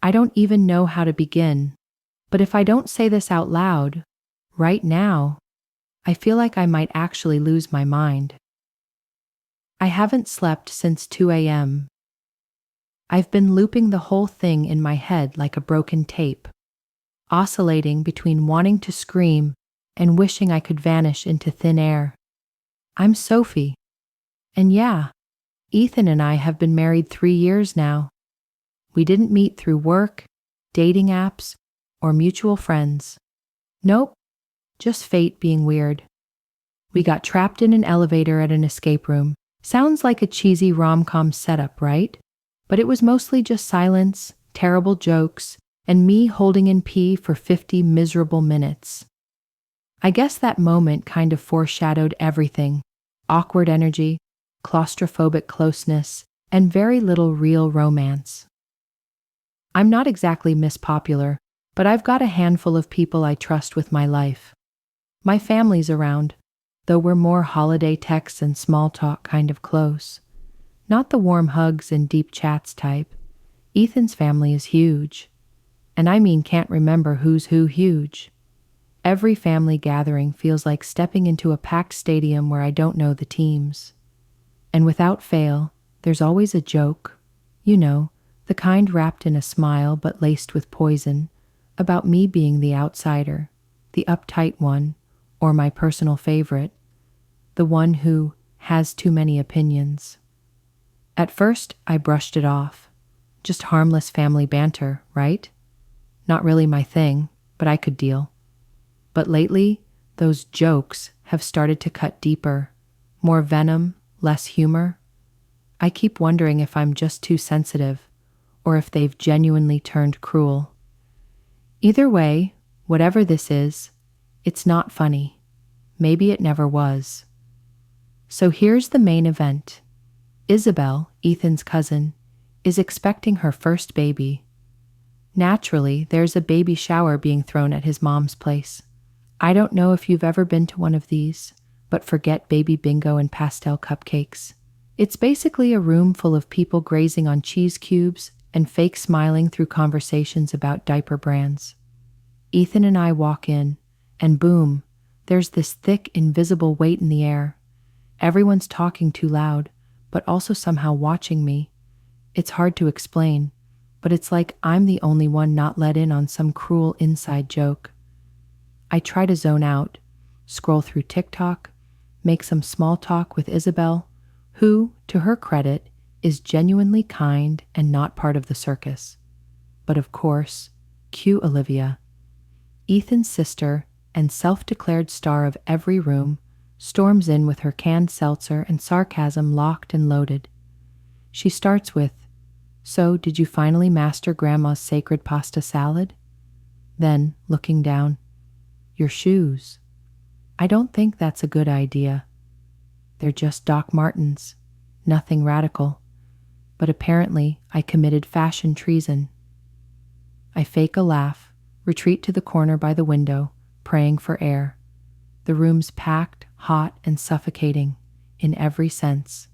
I don't even know how to begin. But if I don't say this out loud, right now, I feel like I might actually lose my mind. I haven't slept since 2 a.m. I've been looping the whole thing in my head like a broken tape, oscillating between wanting to scream and wishing I could vanish into thin air. I'm Sophie. And yeah, Ethan and I have been married 3 years now. We didn't meet through work, dating apps, or mutual friends. Nope, just fate being weird. We got trapped in an elevator at an escape room. Sounds like a cheesy rom-com setup, right? But it was mostly just silence, terrible jokes, and me holding in pee for 50 miserable minutes. I guess that moment kind of foreshadowed everything: awkward energy, claustrophobic closeness, and very little real romance. I'm not exactly Miss Popular, but I've got a handful of people I trust with my life. My family's around, though we're more holiday texts and small talk kind of close. Not the warm hugs and deep chats type. Ethan's family is huge. And I mean can't remember who's who huge. Every family gathering feels like stepping into a packed stadium where I don't know the teams. And without fail, there's always a joke, the kind wrapped in a smile but laced with poison, about me being the outsider, the uptight one, or my personal favorite, the one who has too many opinions. At first, I brushed it off. Just harmless family banter, right? Not really my thing, but I could deal. But lately, those jokes have started to cut deeper. More venom, less humor. I keep wondering if I'm just too sensitive, or if they've genuinely turned cruel. Either way, whatever this is, it's not funny. Maybe it never was. So here's the main event. Isabel, Ethan's cousin, is expecting her first baby. Naturally, there's a baby shower being thrown at his mom's place. I don't know if you've ever been to one of these, but forget baby bingo and pastel cupcakes. It's basically a room full of people grazing on cheese cubes and fake smiling through conversations about diaper brands. Ethan and I walk in, and boom, there's this thick, invisible weight in the air. Everyone's talking too loud, but also somehow watching me. It's hard to explain, but it's like I'm the only one not let in on some cruel inside joke. I try to zone out, scroll through TikTok, make some small talk with Isabel, who, to her credit, is genuinely kind and not part of the circus. But of course, cue Olivia, Ethan's sister and self-declared star of every room, storms in with her canned seltzer and sarcasm locked and loaded. She starts with, "So, did you finally master Grandma's sacred pasta salad?" Then, looking down, "Your shoes. I don't think that's a good idea. They're just Doc Martens, nothing radical. But apparently I committed fashion treason." I fake a laugh, retreat to the corner by the window, praying for air. The room's packed, hot, and suffocating, in every sense.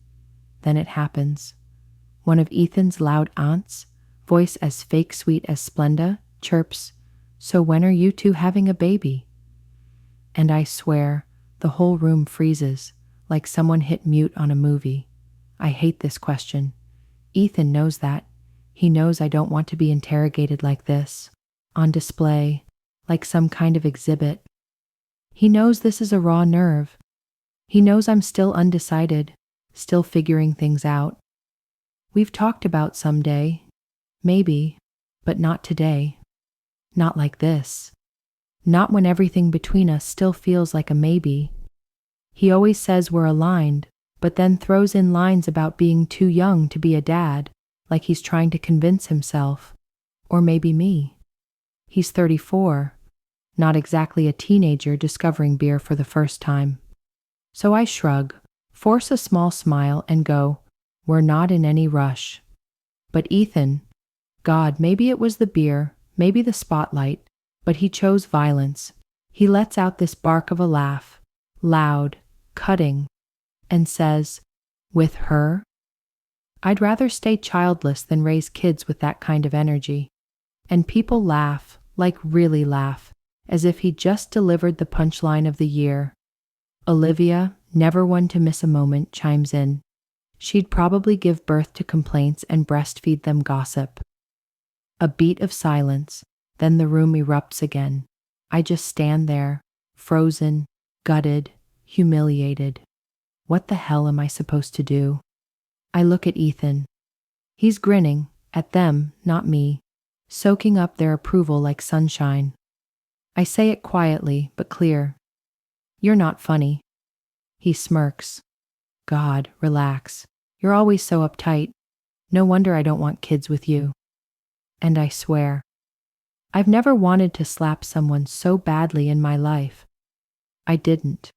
Then it happens. One of Ethan's loud aunts, voice as fake sweet as Splenda, chirps, "So when are you two having a baby?" And I swear, the whole room freezes, like someone hit mute on a movie. I hate this question. Ethan knows that. He knows I don't want to be interrogated like this, on display, like some kind of exhibit. He knows this is a raw nerve. He knows I'm still undecided, still figuring things out. We've talked about someday, maybe, but not today. Not like this. Not when everything between us still feels like a maybe. He always says we're aligned, but then throws in lines about being too young to be a dad, like he's trying to convince himself. Or maybe me. He's 34, not exactly a teenager discovering beer for the first time. So I shrug, force a small smile, and go, "We're not in any rush." But Ethan, God, maybe it was the beer, maybe the spotlight, but he chose violence. He lets out this bark of a laugh, loud, cutting, and says, "With her?" I'd rather stay childless than raise kids with that kind of energy. And people laugh, like really laugh, as if he just delivered the punchline of the year. Olivia, never one to miss a moment, chimes in. She'd probably give birth to complaints and breastfeed them gossip. A beat of silence, then the room erupts again. I just stand there, frozen, gutted, humiliated. What the hell am I supposed to do? I look at Ethan. He's grinning, at them, not me, soaking up their approval like sunshine. I say it quietly, but clear. You're not funny. He smirks. God, relax. You're always so uptight. No wonder I don't want kids with you. And I swear, I've never wanted to slap someone so badly in my life. I didn't.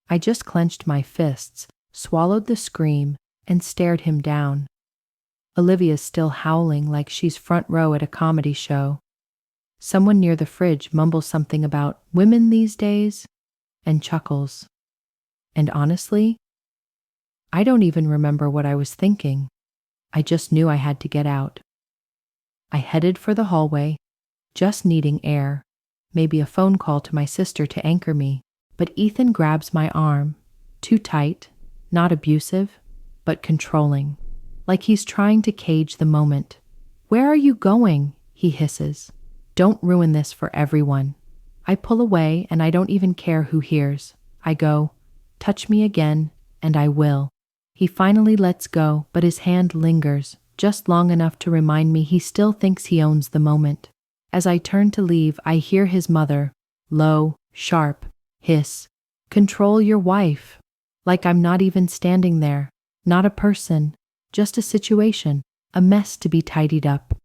I just clenched my fists, swallowed the scream, and stared him down. Olivia's still howling like she's front row at a comedy show. Someone near the fridge mumbles something about women these days and chuckles. And honestly, I don't even remember what I was thinking. I just knew I had to get out. I headed for the hallway, just needing air, maybe a phone call to my sister to anchor me. But Ethan grabs my arm, too tight, not abusive, but controlling, like he's trying to cage the moment. Where are you going? He hisses. Don't ruin this for everyone. I pull away and I don't even care who hears. I go, touch me again, and I will. He finally lets go, but his hand lingers, just long enough to remind me he still thinks he owns the moment. As I turn to leave, I hear his mother, low, sharp, hiss, control your wife. Like I'm not even standing there, not a person, just a situation, a mess to be tidied up.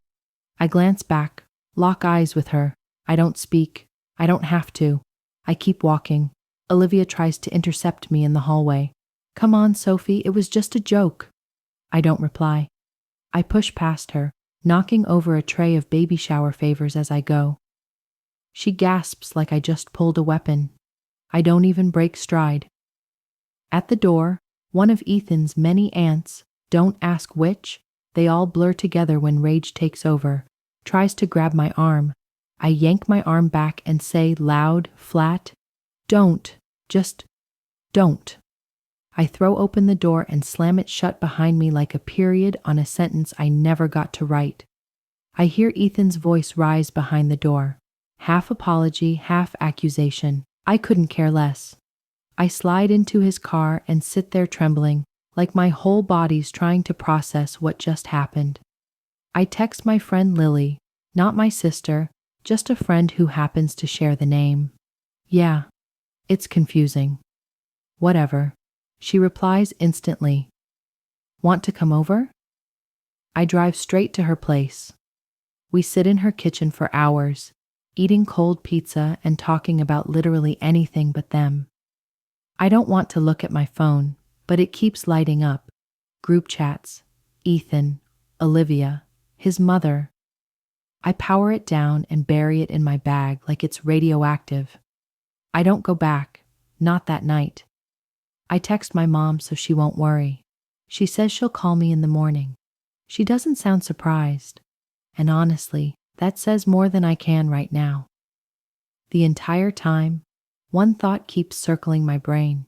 I glance back, lock eyes with her. I don't speak. I don't have to. I keep walking. Olivia tries to intercept me in the hallway. Come on, Sophie, it was just a joke. I don't reply. I push past her, knocking over a tray of baby shower favors as I go. She gasps like I just pulled a weapon. I don't even break stride. At the door, one of Ethan's many aunts, don't ask which, they all blur together when rage takes over, tries to grab my arm. I yank my arm back and say loud, flat, don't, just don't. I throw open the door and slam it shut behind me like a period on a sentence I never got to write. I hear Ethan's voice rise behind the door, half apology, half accusation. I couldn't care less. I slide into his car and sit there trembling, like my whole body's trying to process what just happened. I text my friend Lily, not my sister, just a friend who happens to share the name. Yeah, it's confusing. Whatever. She replies instantly. Want to come over? I drive straight to her place. We sit in her kitchen for hours, eating cold pizza and talking about literally anything but them. I don't want to look at my phone, but it keeps lighting up. Group chats, Ethan, Olivia, his mother. I power it down and bury it in my bag like it's radioactive. I don't go back, not that night. I text my mom so she won't worry. She says she'll call me in the morning. She doesn't sound surprised. And honestly, that says more than I can right now. The entire time, one thought keeps circling my brain.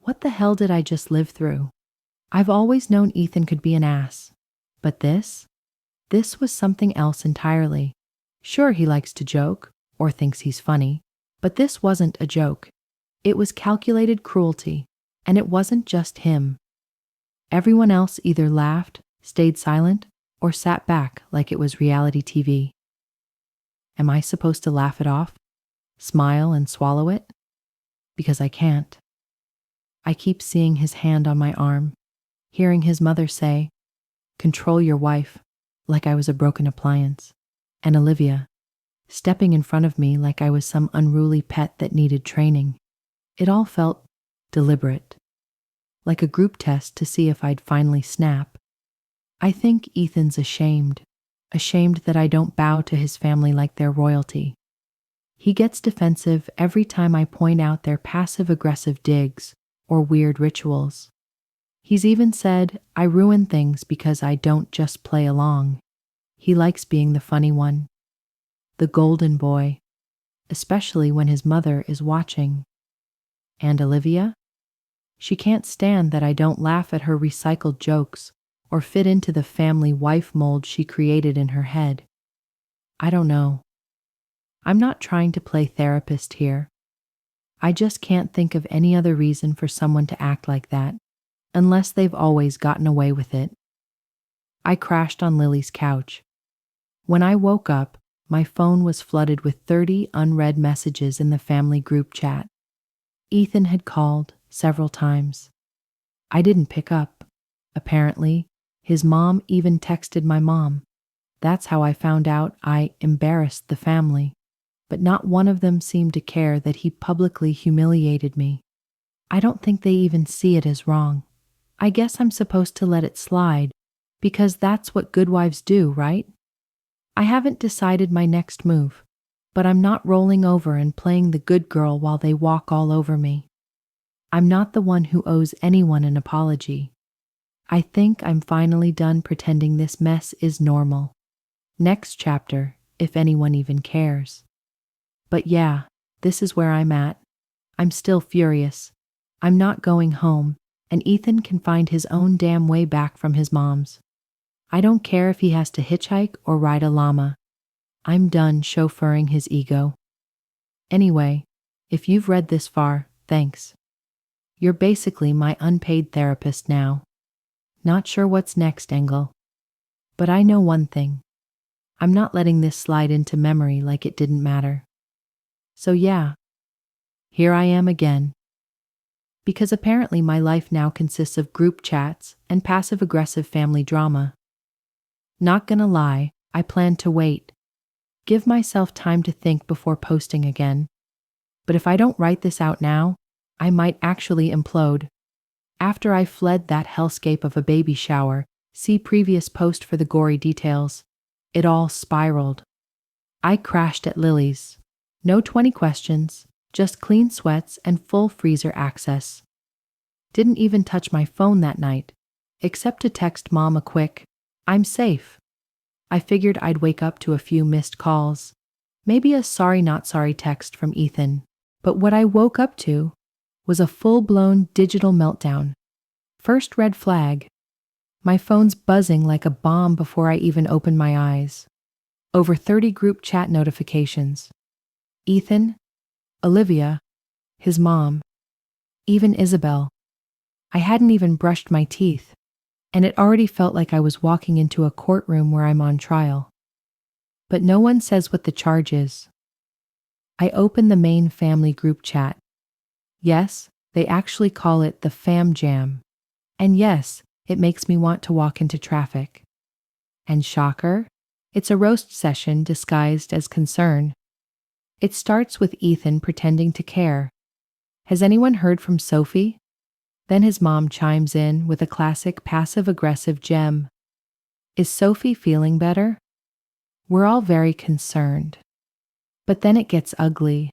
What the hell did I just live through? I've always known Ethan could be an ass. But this was something else entirely. Sure, he likes to joke, or thinks he's funny, but this wasn't a joke. It was calculated cruelty, and it wasn't just him. Everyone else either laughed, stayed silent, or sat back like it was reality TV. Am I supposed to laugh it off? Smile and swallow it? Because I can't. I keep seeing his hand on my arm, hearing his mother say, control your wife, like I was a broken appliance, and Olivia, stepping in front of me like I was some unruly pet that needed training. It all felt deliberate, like a group test to see if I'd finally snap. I think Ethan's ashamed that I don't bow to his family like they're royalty. He gets defensive every time I point out their passive-aggressive digs or weird rituals. He's even said I ruin things because I don't just play along. He likes being the funny one, the golden boy, especially when his mother is watching. And Olivia? She can't stand that I don't laugh at her recycled jokes or fit into the family wife mold she created in her head. I don't know. I'm not trying to play therapist here. I just can't think of any other reason for someone to act like that, unless they've always gotten away with it. I crashed on Lily's couch. When I woke up, my phone was flooded with 30 unread messages in the family group chat. Ethan had called several times. I didn't pick up. Apparently, his mom even texted my mom. That's how I found out I embarrassed the family. But not one of them seemed to care that he publicly humiliated me. I don't think they even see it as wrong. I guess I'm supposed to let it slide, because that's what good wives do, right? I haven't decided my next move, but I'm not rolling over and playing the good girl while they walk all over me. I'm not the one who owes anyone an apology. I think I'm finally done pretending this mess is normal. Next chapter, if anyone even cares. But yeah, this is where I'm at. I'm still furious. I'm not going home, and Ethan can find his own damn way back from his mom's. I don't care if he has to hitchhike or ride a llama. I'm done chauffeuring his ego. Anyway, if you've read this far, thanks. You're basically my unpaid therapist now. Not sure what's next, Engel. But I know one thing. I'm not letting this slide into memory like it didn't matter. So yeah, here I am again. Because apparently my life now consists of group chats and passive-aggressive family drama. Not gonna lie, I plan to wait. Give myself time to think before posting again. But if I don't write this out now, I might actually implode. After I fled that hellscape of a baby shower, see previous post for the gory details, it all spiraled. I crashed at Lily's. No 20 questions, just clean sweats and full freezer access. Didn't even touch my phone that night, except to text Mom a quick, "I'm safe." I figured I'd wake up to a few missed calls, maybe a sorry not sorry text from Ethan. But what I woke up to was a full-blown digital meltdown. First red flag. My phone's buzzing like a bomb before I even open my eyes. Over 30 group chat notifications. Ethan, Olivia, his mom, even Isabel. I hadn't even brushed my teeth, and it already felt like I was walking into a courtroom where I'm on trial. But no one says what the charge is. I open the main family group chat. Yes, they actually call it the Fam Jam. And yes, it makes me want to walk into traffic. And shocker, it's a roast session disguised as concern. It starts with Ethan pretending to care. Has anyone heard from Sophie? Then his mom chimes in with a classic passive-aggressive gem. Is Sophie feeling better? We're all very concerned. But then it gets ugly.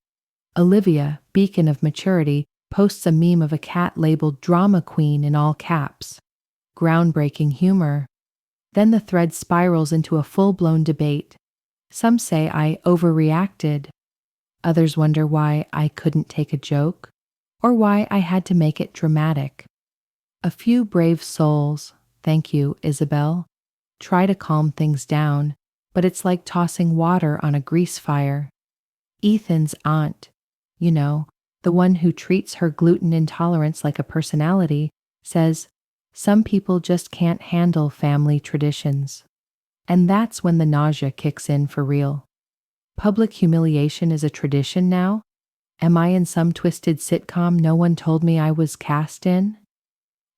Olivia, beacon of maturity, posts a meme of a cat labeled drama queen in all caps. Groundbreaking humor. Then the thread spirals into a full-blown debate. Some say I overreacted. Others wonder why I couldn't take a joke, or why I had to make it dramatic. A few brave souls, thank you, Isabel, try to calm things down, but it's like tossing water on a grease fire. Ethan's aunt, the one who treats her gluten intolerance like a personality, says, some people just can't handle family traditions. And that's when the nausea kicks in for real. Public humiliation is a tradition now? Am I in some twisted sitcom no one told me I was cast in?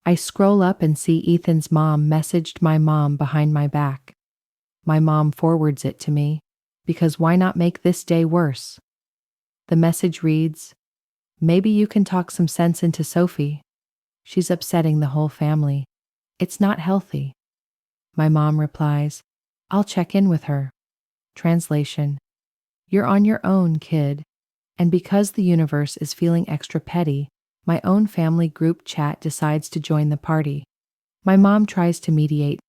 I scroll up and see Ethan's mom messaged my mom behind my back. My mom forwards it to me, because why not make this day worse? The message reads, maybe you can talk some sense into Sophie. She's upsetting the whole family. It's not healthy. My mom replies, I'll check in with her. Translation, you're on your own, kid. And because the universe is feeling extra petty, my own family group chat decides to join the party. My mom tries to mediate,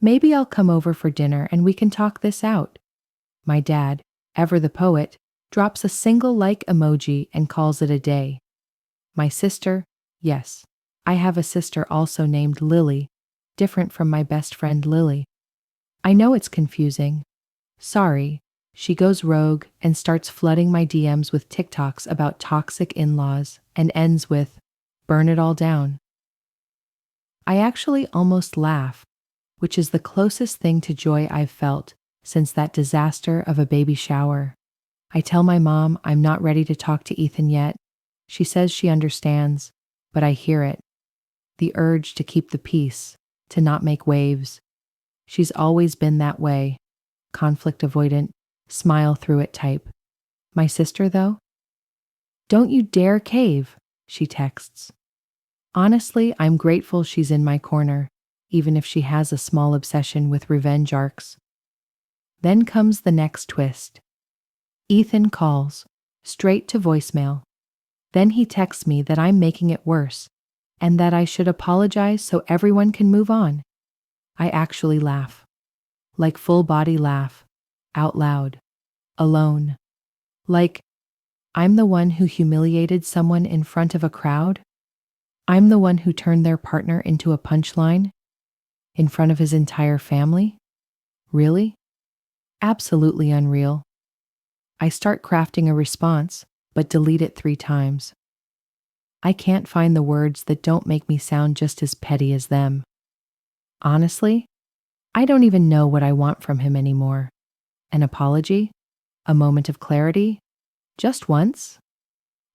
Maybe I'll come over for dinner and we can talk this out. My dad, ever the poet, drops a single like emoji and calls it a day. My sister, yes, I have a sister also named Lily, different from my best friend Lily. I know it's confusing. Sorry. She goes rogue and starts flooding my DMs with TikToks about toxic in-laws and ends with, burn it all down. I actually almost laugh, which is the closest thing to joy I've felt since that disaster of a baby shower. I tell my mom I'm not ready to talk to Ethan yet. She says she understands, but I hear it. The urge to keep the peace, to not make waves. She's always been that way, conflict avoidant, smile through it type. My sister, though? Don't you dare cave, she texts. Honestly, I'm grateful she's in my corner, even if she has a small obsession with revenge arcs. Then comes the next twist. Ethan calls, straight to voicemail. Then he texts me that I'm making it worse, and that I should apologize so everyone can move on. I actually laugh. Like full body laugh, out loud, alone. Like, I'm the one who humiliated someone in front of a crowd? I'm the one who turned their partner into a punchline? In front of his entire family? Really? Absolutely unreal. I start crafting a response, but delete it 3 times. I can't find the words that don't make me sound just as petty as them. Honestly, I don't even know what I want from him anymore. An apology? A moment of clarity? Just once?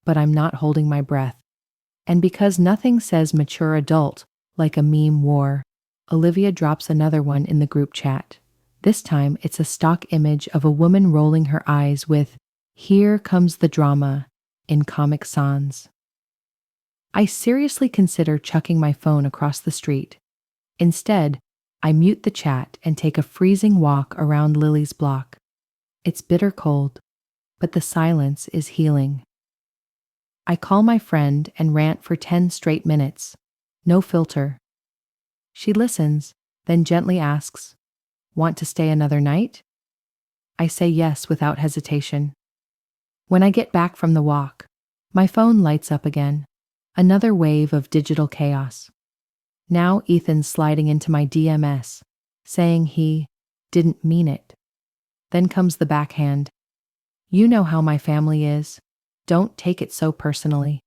But I'm not holding my breath. And because nothing says mature adult like a meme war, Olivia drops another one in the group chat. This time it's a stock image of a woman rolling her eyes with, "Here comes the drama," in Comic Sans. I seriously consider chucking my phone across the street. Instead, I mute the chat and take a freezing walk around Lily's block. It's bitter cold, but the silence is healing. I call my friend and rant for 10 straight minutes. No filter. She listens, then gently asks, "Want to stay another night?" I say yes without hesitation. When I get back from the walk, my phone lights up again. Another wave of digital chaos. Now Ethan's sliding into my DMS, saying he didn't mean it. Then comes the backhand. "You know how my family is. Don't take it so personally."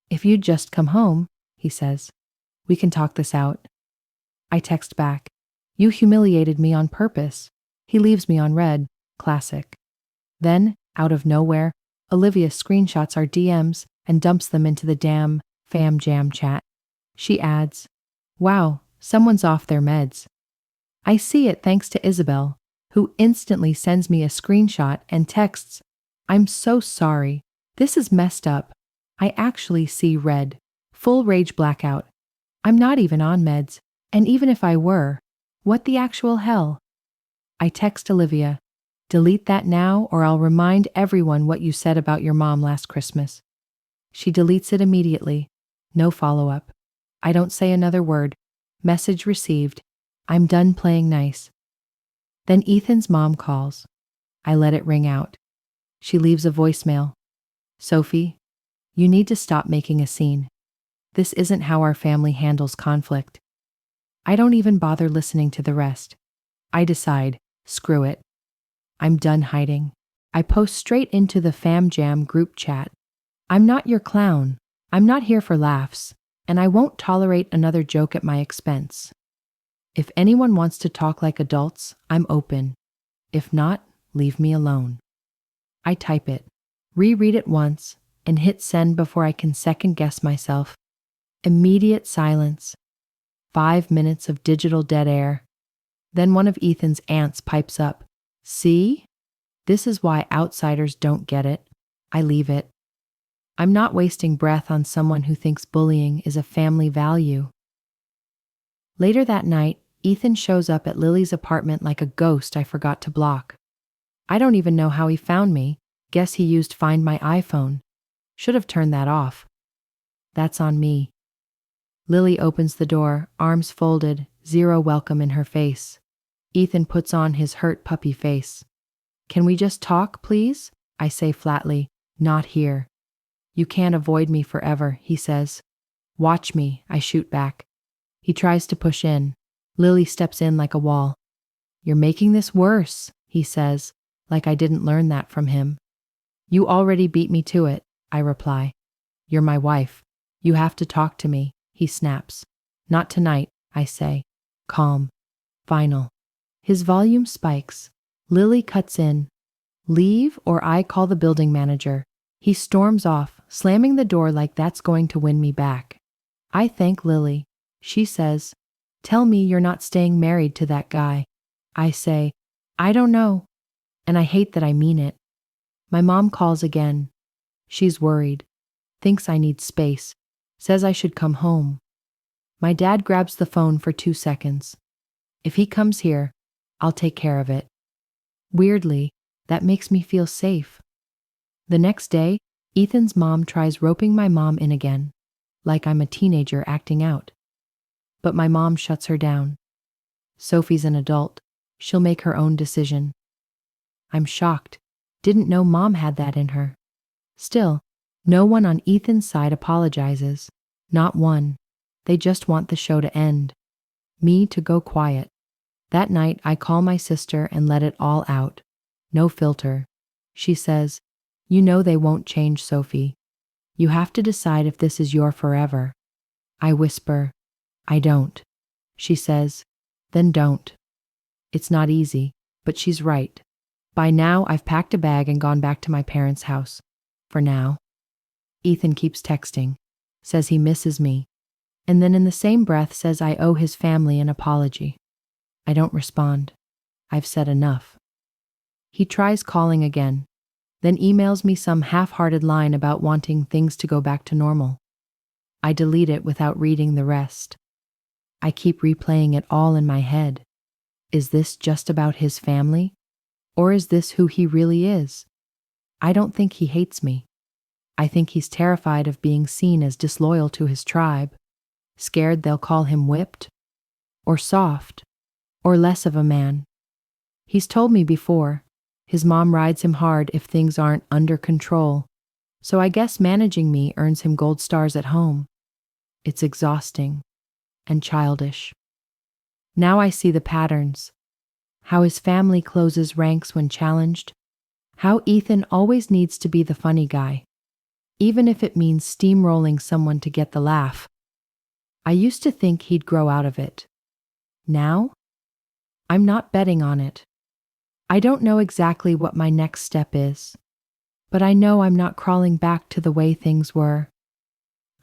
"If you'd just come home," he says, "we can talk this out." I text back, "You humiliated me on purpose." He leaves me on red, classic. Then, out of nowhere, Olivia screenshots our DMs and dumps them into the damn fam jam chat. She adds, "Wow, someone's off their meds." I see it thanks to Isabel, who instantly sends me a screenshot and texts, "I'm so sorry. This is messed up. I actually see red. Full rage blackout. I'm not even on meds, and even if I were, what the actual hell?" I text Olivia, "Delete that now or I'll remind everyone what you said about your mom last Christmas." She deletes it immediately. No follow-up. I don't say another word. Message received. I'm done playing nice. Then Ethan's mom calls. I let it ring out. She leaves a voicemail. "Sophie, you need to stop making a scene. This isn't how our family handles conflict." I don't even bother listening to the rest. I decide, screw it. I'm done hiding. I post straight into the Fam Jam group chat. "I'm not your clown. I'm not here for laughs, and I won't tolerate another joke at my expense. If anyone wants to talk like adults, I'm open. If not, leave me alone." I type it, reread it once, and hit send before I can second guess myself. Immediate silence. 5 minutes of digital dead air. Then one of Ethan's aunts pipes up. "See? This is why outsiders don't get it." I leave it. I'm not wasting breath on someone who thinks bullying is a family value. Later that night, Ethan shows up at Lily's apartment like a ghost I forgot to block. I don't even know how he found me. Guess he used Find My iPhone. Should have turned that off. That's on me. Lily opens the door, arms folded, Zero welcome in her face. Ethan puts on his hurt puppy face. Can we just talk, please? I say flatly. Not here. You can't avoid me forever, he says. Watch me, I shoot back. He tries to push in. Lily steps in like a wall. You're making this worse, he says, like I didn't learn that from him. You already beat me to it, I reply. You're my wife. You have to talk to me, he snaps. Not tonight, I say. Calm. Final. His volume spikes. Lily cuts in. Leave or I call the building manager. He storms off, slamming the door like that's going to win me back. I thank Lily. She says, tell me you're not staying married to that guy. I say, I don't know. And I hate that I mean it. My mom calls again. She's worried. Thinks I need space. Says I should come home. My dad grabs the phone for 2 seconds. If he comes here, I'll take care of it. Weirdly, that makes me feel safe. The next day, Ethan's mom tries roping my mom in again, like I'm a teenager acting out. But my mom shuts her down. Sophie's an adult. She'll make her own decision. I'm shocked. Didn't know mom had that in her. Still, no one on Ethan's side apologizes. Not one. They just want the show to end. Me to go quiet. That night, I call my sister and let it all out. No filter. She says, you know they won't change, Sophie. You have to decide if this is your forever. I whisper, I don't. She says, then don't. It's not easy, but she's right. By now, I've packed a bag and gone back to my parents' house. For now. Ethan keeps texting, says he misses me, and then in the same breath says I owe his family an apology. I don't respond. I've said enough. He tries calling again, then emails me some half-hearted line about wanting things to go back to normal. I delete it without reading the rest. I keep replaying it all in my head. Is this just about his family? Or is this who he really is? I don't think he hates me. I think he's terrified of being seen as disloyal to his tribe, scared they'll call him whipped, or soft, or less of a man. He's told me before, his mom rides him hard if things aren't under control, so I guess managing me earns him gold stars at home. It's exhausting and childish. Now I see the patterns. How his family closes ranks when challenged. How Ethan always needs to be the funny guy, even if it means steamrolling someone to get the laugh. I used to think he'd grow out of it. Now? I'm not betting on it. I don't know exactly what my next step is, but I know I'm not crawling back to the way things were.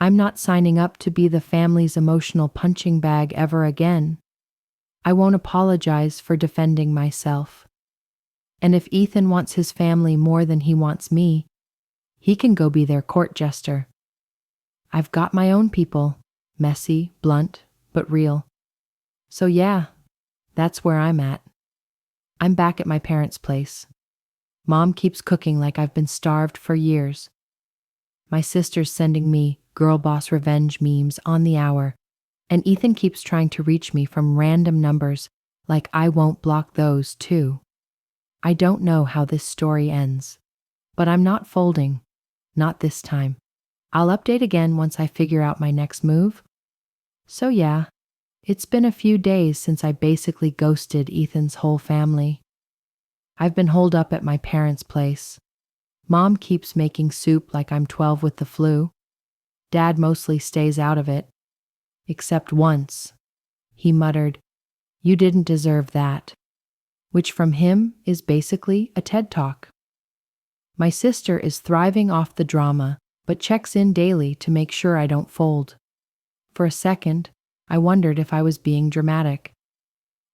I'm not signing up to be the family's emotional punching bag ever again. I won't apologize for defending myself. And if Ethan wants his family more than he wants me, he can go be their court jester. I've got my own people, messy, blunt, but real. So yeah, that's where I'm at. I'm back at my parents' place. Mom keeps cooking like I've been starved for years. My sister's sending me girl boss revenge memes on the hour, and Ethan keeps trying to reach me from random numbers like I won't block those too. I don't know how this story ends, but I'm not folding. Not this time. I'll update again once I figure out my next move. So yeah, it's been a few days since I basically ghosted Ethan's whole family. I've been holed up at my parents' place. Mom keeps making soup like I'm 12 with the flu. Dad mostly stays out of it. Except once. He muttered, "You didn't deserve that," which from him is basically a TED Talk. My sister is thriving off the drama, but checks in daily to make sure I don't fold. For a second, I wondered if I was being dramatic.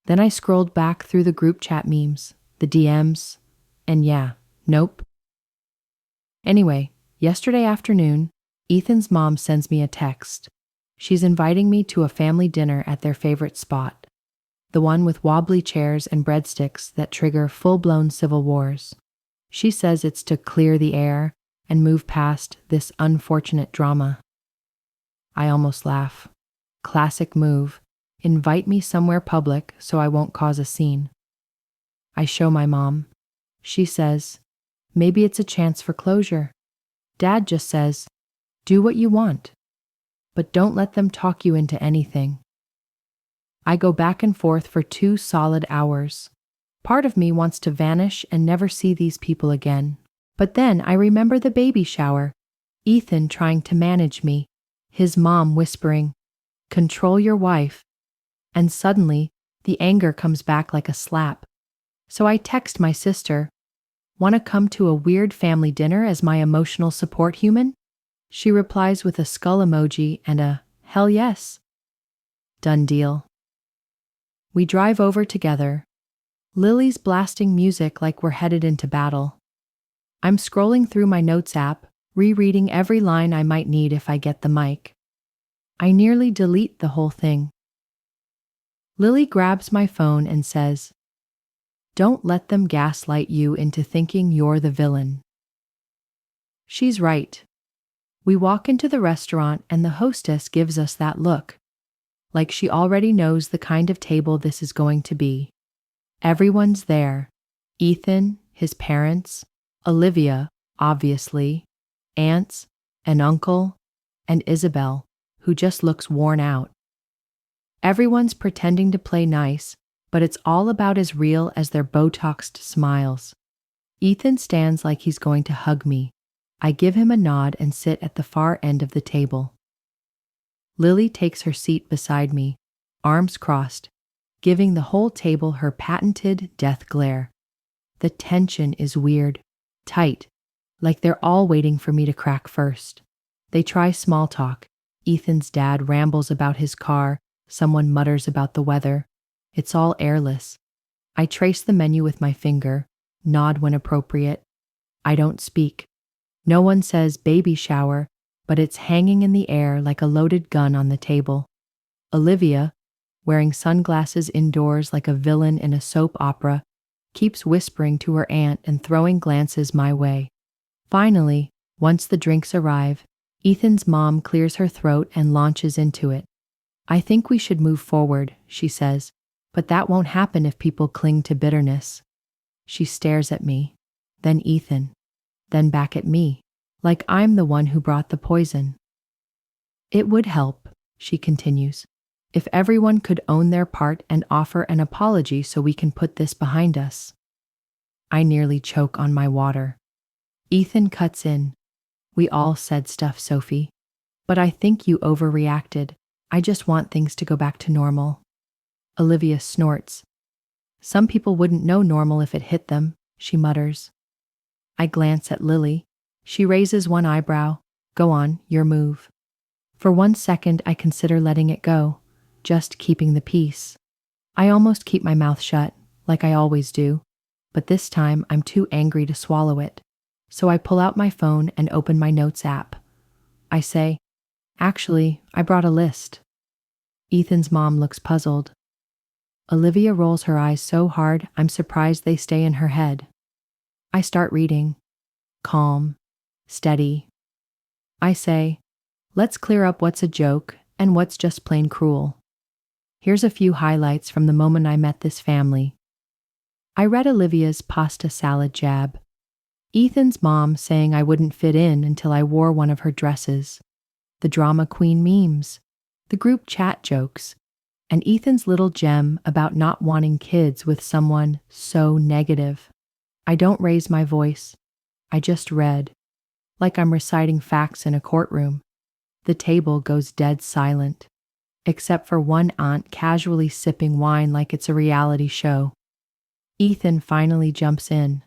Then I scrolled back through the group chat memes, the DMs, and yeah, nope. Anyway, yesterday afternoon, Ethan's mom sends me a text. She's inviting me to a family dinner at their favorite spot, the one with wobbly chairs and breadsticks that trigger full-blown civil wars. She says it's to clear the air and move past this unfortunate drama. I almost laugh. Classic move. Invite me somewhere public so I won't cause a scene. I show my mom. She says, maybe it's a chance for closure. Dad just says, do what you want, but don't let them talk you into anything. I go back and forth for 2 solid hours. Part of me wants to vanish and never see these people again. But then I remember the baby shower, Ethan trying to manage me, his mom whispering, control your wife. And suddenly, the anger comes back like a slap. So I text my sister, want to come to a weird family dinner as my emotional support human? She replies with a skull emoji and a, hell yes. Done deal. We drive over together. Lily's blasting music like we're headed into battle. I'm scrolling through my notes app, rereading every line I might need if I get the mic. I nearly delete the whole thing. Lily grabs my phone and says, don't let them gaslight you into thinking you're the villain. She's right. We walk into the restaurant and the hostess gives us that look, like she already knows the kind of table this is going to be. Everyone's there. Ethan, his parents, Olivia, obviously, aunts, an uncle, and Isabel, who just looks worn out. Everyone's pretending to play nice, but it's all about as real as their Botoxed smiles. Ethan stands like he's going to hug me. I give him a nod and sit at the far end of the table. Lily takes her seat beside me, arms crossed, giving the whole table her patented death glare. The tension is weird, tight, like they're all waiting for me to crack first. They try small talk. Ethan's dad rambles about his car, someone mutters about the weather. It's all airless. I trace the menu with my finger, nod when appropriate. I don't speak. No one says baby shower, but it's hanging in the air like a loaded gun on the table. Olivia, wearing sunglasses indoors like a villain in a soap opera, keeps whispering to her aunt and throwing glances my way. Finally, once the drinks arrive, Ethan's mom clears her throat and launches into it. I think we should move forward, she says, but that won't happen if people cling to bitterness. She stares at me, then Ethan, then back at me, like I'm the one who brought the poison. It would help, she continues, if everyone could own their part and offer an apology so we can put this behind us. I nearly choke on my water. Ethan cuts in. We all said stuff, Sophie. But I think you overreacted. I just want things to go back to normal. Olivia snorts. Some people wouldn't know normal if it hit them, she mutters. I glance at Lily. She raises one eyebrow. Go on, your move. For 1 second, I consider letting it go, just keeping the peace. I almost keep my mouth shut, like I always do, but this time I'm too angry to swallow it. So I pull out my phone and open my notes app. I say, actually, I brought a list. Ethan's mom looks puzzled. Olivia rolls her eyes so hard, I'm surprised they stay in her head. I start reading. Calm. Steady. I say, let's clear up what's a joke and what's just plain cruel. Here's a few highlights from the moment I met this family. I read Olivia's pasta salad jab. Ethan's mom saying I wouldn't fit in until I wore one of her dresses. The drama queen memes. The group chat jokes. And Ethan's little gem about not wanting kids with someone so negative. I don't raise my voice. I just read, like I'm reciting facts in a courtroom. The table goes dead silent, except for one aunt casually sipping wine like it's a reality show. Ethan finally jumps in.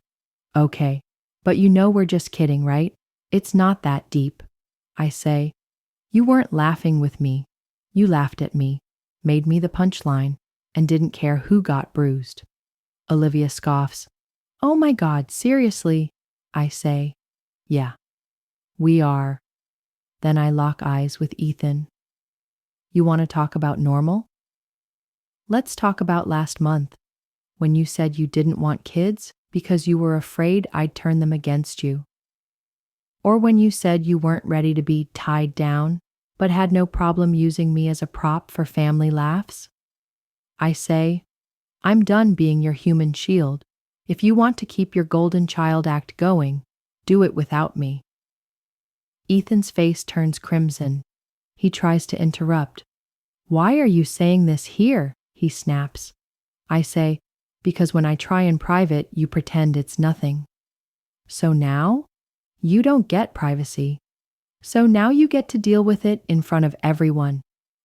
Okay, but you know we're just kidding, right? It's not that deep. I say, you weren't laughing with me. You laughed at me, made me the punchline, and didn't care who got bruised. Olivia scoffs. Oh my God, seriously? I say, yeah, we are. Then I lock eyes with Ethan. You want to talk about normal? Let's talk about last month, when you said you didn't want kids because you were afraid I'd turn them against you. Or when you said you weren't ready to be tied down, but had no problem using me as a prop for family laughs. I say, I'm done being your human shield. If you want to keep your golden child act going, do it without me. Ethan's face turns crimson. He tries to interrupt. Why are you saying this here? He snaps. I say, because when I try in private, you pretend it's nothing. So now? You don't get privacy. So now you get to deal with it in front of everyone,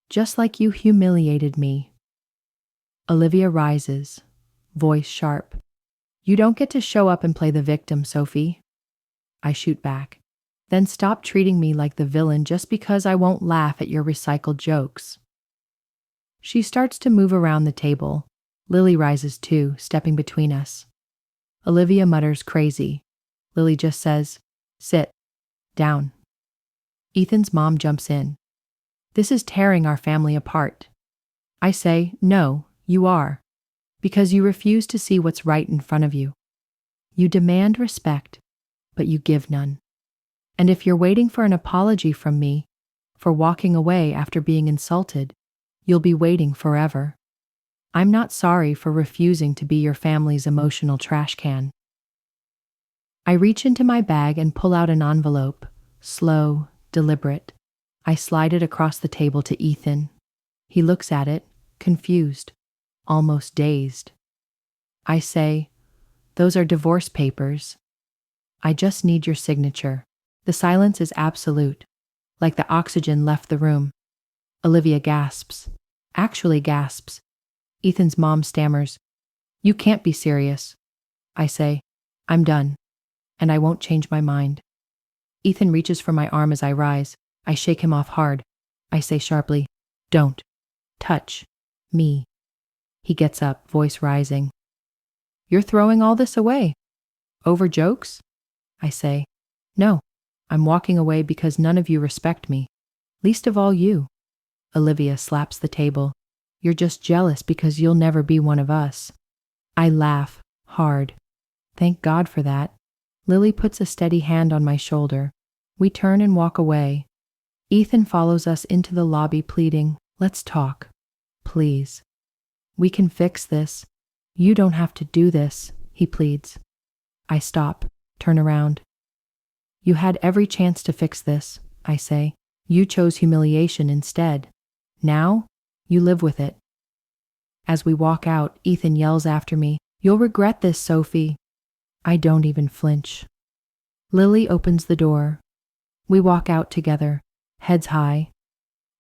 just like you humiliated me. Olivia rises, voice sharp. You don't get to show up and play the victim, Sophie. I shoot back. Then stop treating me like the villain just because I won't laugh at your recycled jokes. She starts to move around the table. Lily rises too, stepping between us. Olivia mutters crazy. Lily just says, sit. Down. Ethan's mom jumps in. This is tearing our family apart. I say, no, you are. Because you refuse to see what's right in front of you. You demand respect, but you give none. And if you're waiting for an apology from me for walking away after being insulted, you'll be waiting forever. I'm not sorry for refusing to be your family's emotional trash can. I reach into my bag and pull out an envelope, slow, deliberate. I slide it across the table to Ethan. He looks at it, confused, almost dazed. I say, those are divorce papers. I just need your signature. The silence is absolute, like the oxygen left the room. Olivia gasps, actually gasps. Ethan's mom stammers, you can't be serious. I say, I'm done, and I won't change my mind. Ethan reaches for my arm as I rise. I shake him off hard. I say sharply, don't touch me. He gets up, voice rising. You're throwing all this away? Over jokes? I say, no, I'm walking away because none of you respect me, least of all you. Olivia slaps the table. You're just jealous because you'll never be one of us. I laugh, hard. Thank God for that. Lily puts a steady hand on my shoulder. We turn and walk away. Ethan follows us into the lobby pleading, let's talk. Please. We can fix this. You don't have to do this, he pleads. I stop, turn around. You had every chance to fix this, I say. You chose humiliation instead. Now, you live with it. As we walk out, Ethan yells after me, you'll regret this, Sophie. I don't even flinch. Lily opens the door. We walk out together, heads high.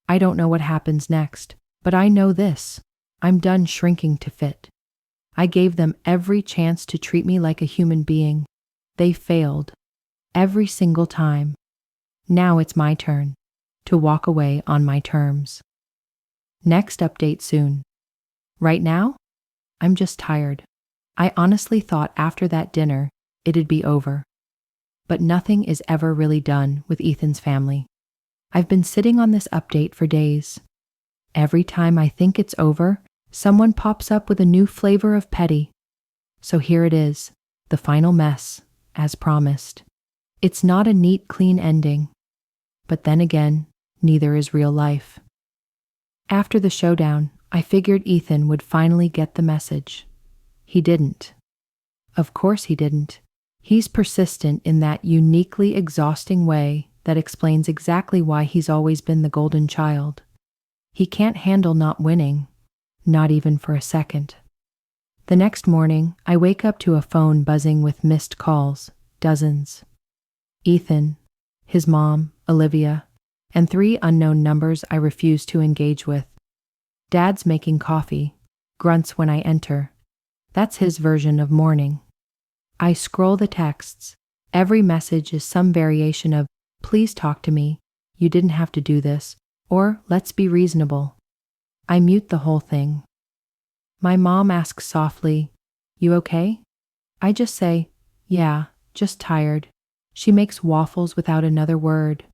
I don't know what happens next, but I know this. I'm done shrinking to fit. I gave them every chance to treat me like a human being. They failed. Every single time. Now it's my turn to walk away on my terms. Next update soon. Right now, I'm just tired. I honestly thought after that dinner, it'd be over. But nothing is ever really done with Ethan's family. I've been sitting on this update for days. Every time I think it's over, someone pops up with a new flavor of petty. So here it is, the final mess, as promised. It's not a neat, clean ending. But then again, neither is real life. After the showdown, I figured Ethan would finally get the message. He didn't. Of course he didn't. He's persistent in that uniquely exhausting way that explains exactly why he's always been the golden child. He can't handle not winning, not even for a second. The next morning, I wake up to a phone buzzing with missed calls, dozens. Ethan, his mom, Olivia, and 3 unknown numbers I refuse to engage with. Dad's making coffee, grunts when I enter. That's his version of morning. I scroll the texts. Every message is some variation of, please talk to me, you didn't have to do this, or let's be reasonable. I mute the whole thing. My mom asks softly, you okay? I just say, yeah, just tired. She makes waffles without another word.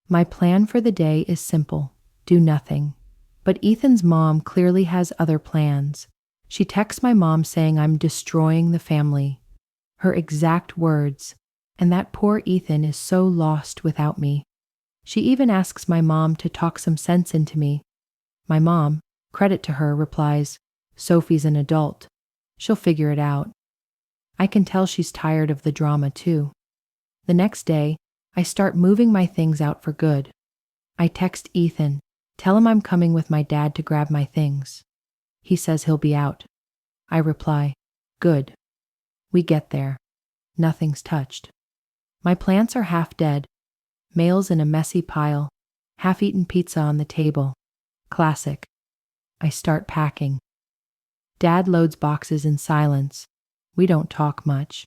My plan for the day is simple, do nothing. But Ethan's mom clearly has other plans. She texts my mom saying I'm destroying the family. Her exact words, and that poor Ethan is so lost without me. She even asks my mom to talk some sense into me. My mom, credit to her, replies, Sophie's an adult. She'll figure it out. I can tell she's tired of the drama too. The next day, I start moving my things out for good. I text Ethan, tell him I'm coming with my dad to grab my things. He says he'll be out. I reply, good. We get there. Nothing's touched. My plants are half dead. Mail's in a messy pile. Half-eaten pizza on the table. Classic. I start packing. Dad loads boxes in silence. We don't talk much.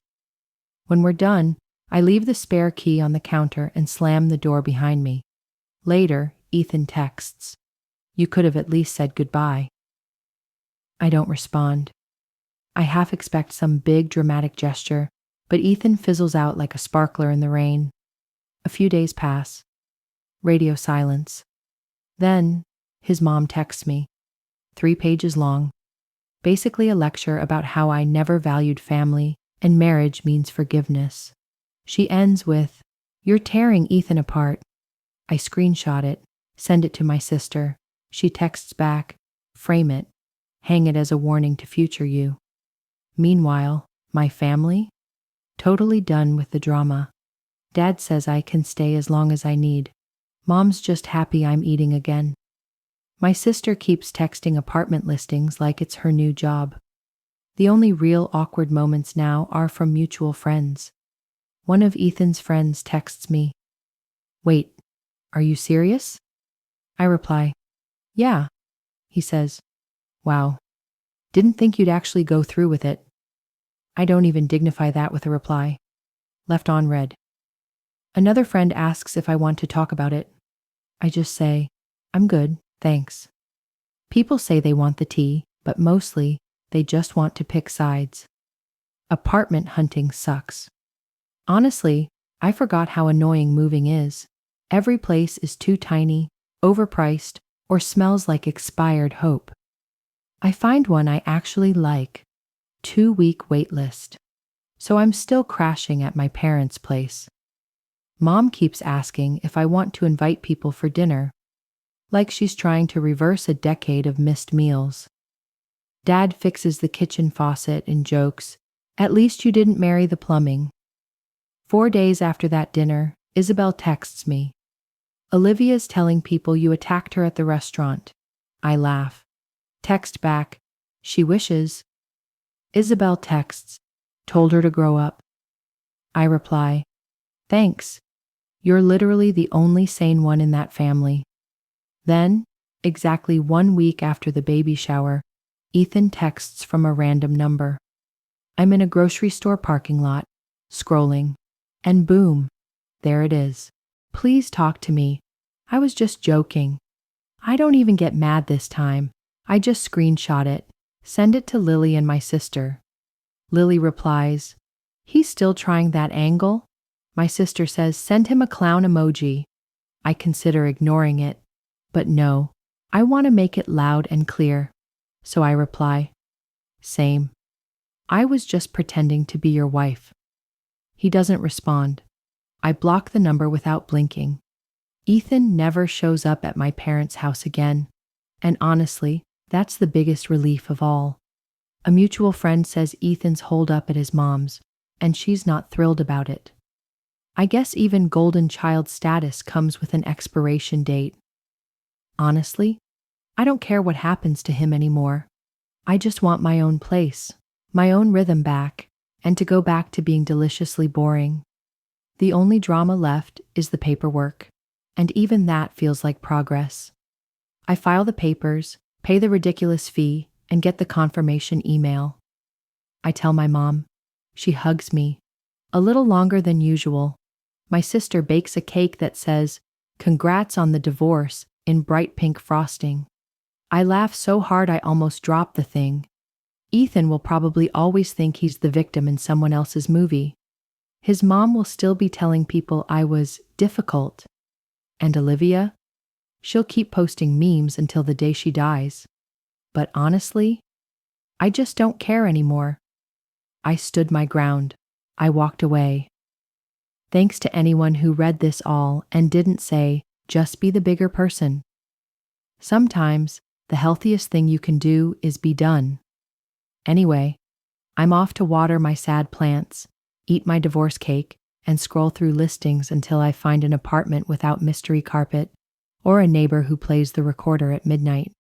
When we're done, I leave the spare key on the counter and slam the door behind me. Later, Ethan texts, you could have at least said goodbye. I don't respond. I half expect some big dramatic gesture, but Ethan fizzles out like a sparkler in the rain. A few days pass. Radio silence. Then, his mom texts me. 3 pages long. Basically a lecture about how I never valued family and marriage means forgiveness. She ends with, you're tearing Ethan apart. I screenshot it, send it to my sister. She texts back, frame it, hang it as a warning to future you. Meanwhile, my family? Totally done with the drama. Dad says I can stay as long as I need. Mom's just happy I'm eating again. My sister keeps texting apartment listings like it's her new job. The only real awkward moments now are from mutual friends. One of Ethan's friends texts me, wait, are you serious? I reply, yeah. He says, wow, didn't think you'd actually go through with it. I don't even dignify that with a reply. Left on read. Another friend asks if I want to talk about it. I just say, I'm good, thanks. People say they want the tea, but mostly, they just want to pick sides. Apartment hunting sucks. Honestly, I forgot how annoying moving is. Every place is too tiny, overpriced, or smells like expired hope. I find one I actually like. 2-week wait list. So I'm still crashing at my parents' place. Mom keeps asking if I want to invite people for dinner, like she's trying to reverse a decade of missed meals. Dad fixes the kitchen faucet and jokes, at least you didn't marry the plumbing. 4 days after that dinner, Isabel texts me. Olivia's telling people you attacked her at the restaurant. I laugh. Text back, she wishes. Isabel texts, told her to grow up. I reply, thanks. You're literally the only sane one in that family. Then, exactly 1 week after the baby shower, Ethan texts from a random number. I'm in a grocery store parking lot, scrolling, and boom, there it is. Please talk to me. I was just joking. I don't even get mad this time. I just screenshot it, send it to Lily and my sister. Lily replies, he's still trying that angle? My sister says, send him a clown emoji. I consider ignoring it, but no, I want to make it loud and clear. So I reply, same. I was just pretending to be your wife. He doesn't respond. I block the number without blinking. Ethan never shows up at my parents' house again. And honestly, that's the biggest relief of all. A mutual friend says Ethan's holed up at his mom's, and she's not thrilled about it. I guess even golden child status comes with an expiration date. Honestly, I don't care what happens to him anymore. I just want my own place, my own rhythm back, and to go back to being deliciously boring. The only drama left is the paperwork, and even that feels like progress. I file the papers, pay the ridiculous fee, and get the confirmation email. I tell my mom. She hugs me. A little longer than usual. My sister bakes a cake that says, "Congrats on the divorce," in bright pink frosting. I laugh so hard I almost drop the thing. Ethan will probably always think he's the victim in someone else's movie. His mom will still be telling people I was difficult. And Olivia? She'll keep posting memes until the day she dies. But honestly, I just don't care anymore. I stood my ground. I walked away. Thanks to anyone who read this all and didn't say, just be the bigger person. Sometimes, The healthiest thing you can do is be done. Anyway, I'm off to water my sad plants, eat my divorce cake, and scroll through listings until I find an apartment without mystery carpet or a neighbor who plays the recorder at midnight.